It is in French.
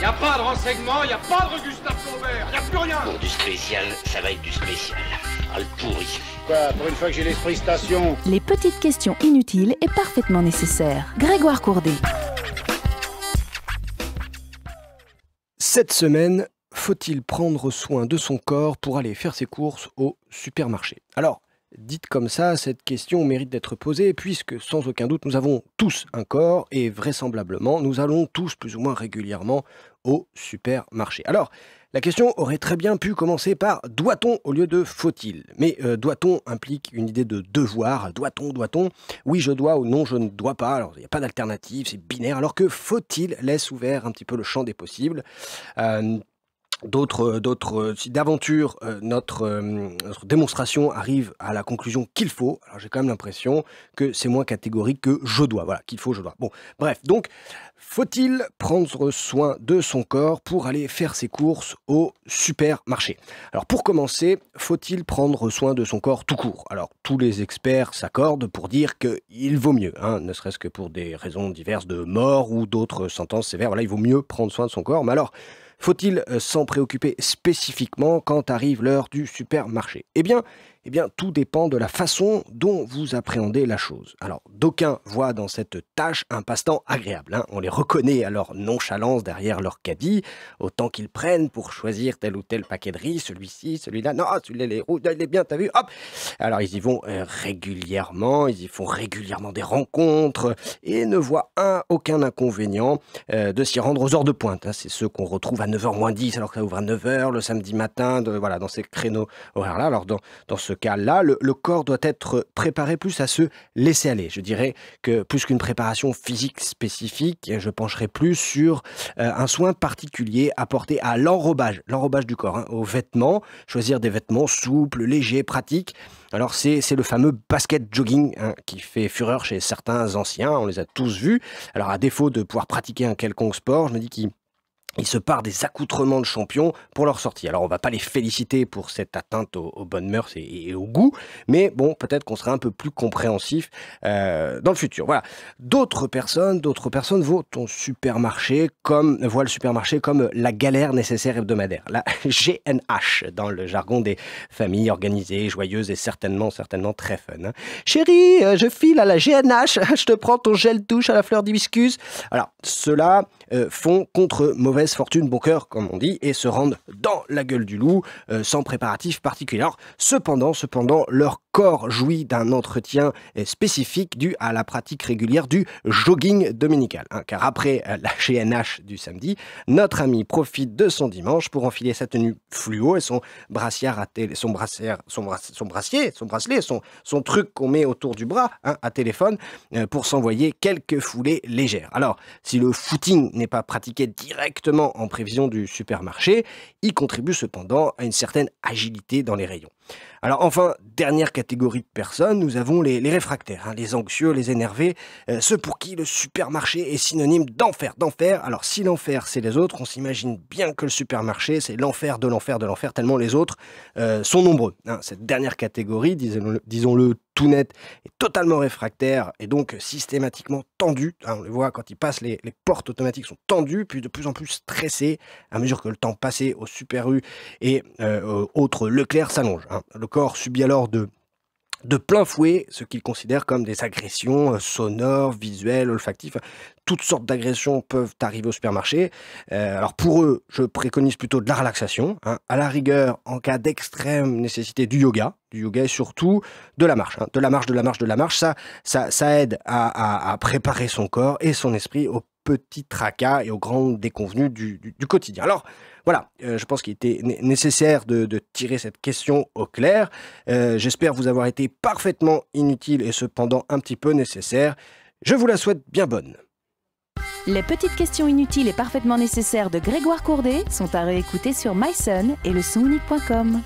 Y a pas de renseignements, y a pas de Gustave Flaubert, y a plus rien. Pour du spécial, ça va être du spécial. Ah, le pourri. Quoi, pour une fois que j'ai l'esprit station. Les petites questions inutiles et parfaitement nécessaires. Grégoire Courdet. Cette semaine, faut-il prendre soin de son corps pour aller faire ses courses au supermarché? Alors, dite comme ça, cette question mérite d'être posée puisque sans aucun doute nous avons tous un corps et vraisemblablement nous allons tous plus ou moins régulièrement au supermarché. Alors, la question aurait très bien pu commencer par doit-on au lieu de faut-il. Mais doit-on implique une idée de devoir. Doit-on? Oui, je dois ou non, je ne dois pas. Alors, il n'y a pas d'alternative, c'est binaire. Alors que faut-il laisse ouvert un petit peu le champ des possibles. Si d'aventure notre démonstration arrive à la conclusion qu'il faut, alors j'ai quand même l'impression que c'est moins catégorique que je dois. Voilà, qu'il faut, je dois. Bon, bref, donc, faut-il prendre soin de son corps pour aller faire ses courses au supermarché? Alors pour commencer, faut-il prendre soin de son corps tout court? Alors tous les experts s'accordent pour dire qu'il vaut mieux, ne serait-ce que pour des raisons diverses de mort ou d'autres sentences sévères. Voilà, il vaut mieux prendre soin de son corps. Mais alors, faut-il s'en préoccuper spécifiquement quand arrive l'heure du supermarché? Eh bien, tout dépend de la façon dont vous appréhendez la chose. Alors, d'aucuns voient dans cette tâche un passe-temps agréable. On les reconnaît à leur nonchalance derrière leur caddie, autant qu'ils prennent pour choisir tel ou tel paquet de riz, celui-ci, celui-là. Non, celui-là, il est bien, t'as vu? Hop! Alors, ils y vont régulièrement, ils y font régulièrement des rencontres et ne voient aucun inconvénient de s'y rendre aux heures de pointe. C'est ceux qu'on retrouve à 9h moins 10, alors que ça ouvre à 9h le samedi matin, voilà, dans ces créneaux horaires-là. Alors, dans ce cas-là, le corps doit être préparé plus à se laisser aller. Je dirais que plus qu'une préparation physique spécifique, je pencherai plus sur un soin particulier apporté à l'enrobage du corps, aux vêtements, choisir des vêtements souples, légers, pratiques. Alors c'est le fameux basket jogging qui fait fureur chez certains anciens, on les a tous vus. Alors à défaut de pouvoir pratiquer un quelconque sport, je me dis qu'ils se parent des accoutrements de champions pour leur sortie. Alors, on va pas les féliciter pour cette atteinte aux bonnes mœurs et au goût, mais bon, peut-être qu'on sera un peu plus compréhensif dans le futur. Voilà. D'autres personnes voient le supermarché comme la galère nécessaire hebdomadaire, la GNH, dans le jargon des familles organisées, joyeuses et certainement très fun. Chérie, je file à la GNH, je te prends ton gel douche à la fleur d'hibiscus. Alors, ceux-là font contre mauvaise fortune bon cœur, comme on dit, et se rendent dans la gueule du loup sans préparatif particulier. Alors, cependant, leur corps jouit d'un entretien spécifique dû à la pratique régulière du jogging dominical. Car après la GNH du samedi, notre ami profite de son dimanche pour enfiler sa tenue fluo et son bracelet, son truc qu'on met autour du bras à téléphone pour s'envoyer quelques foulées légères. Alors, si le footing n'est pas pratiqué directement en prévision du supermarché, il contribue cependant à une certaine agilité dans les rayons. Alors enfin, dernière catégorie de personnes, nous avons les réfractaires, les anxieux, les énervés, ceux pour qui le supermarché est synonyme d'enfer. Alors si l'enfer c'est les autres, on s'imagine bien que le supermarché c'est l'enfer de l'enfer, tellement les autres sont nombreux. Cette dernière catégorie, disons-le tout net, est totalement réfractaire et donc systématiquement tendu. On le voit quand ils passent, les portes automatiques sont tendues, puis de plus en plus stressées à mesure que le temps passé au Super U et autres Leclerc s'allonge. Le corps subit alors de plein fouet ce qu'ils considèrent comme des agressions sonores, visuelles, olfactives. Toutes sortes d'agressions peuvent arriver au supermarché. Alors pour eux, je préconise plutôt de la relaxation. À la rigueur, en cas d'extrême nécessité, du yoga et surtout de la marche. De la marche. Ça aide à préparer son corps et son esprit aux petits tracas et aux grandes déconvenues du quotidien. Alors voilà, je pense qu'il était nécessaire de tirer cette question au clair. J'espère vous avoir été parfaitement inutile et cependant un petit peu nécessaire. Je vous la souhaite bien bonne. Les petites questions inutiles et parfaitement nécessaires de Grégoire Courdet sont à réécouter sur myson et lesonunique.com.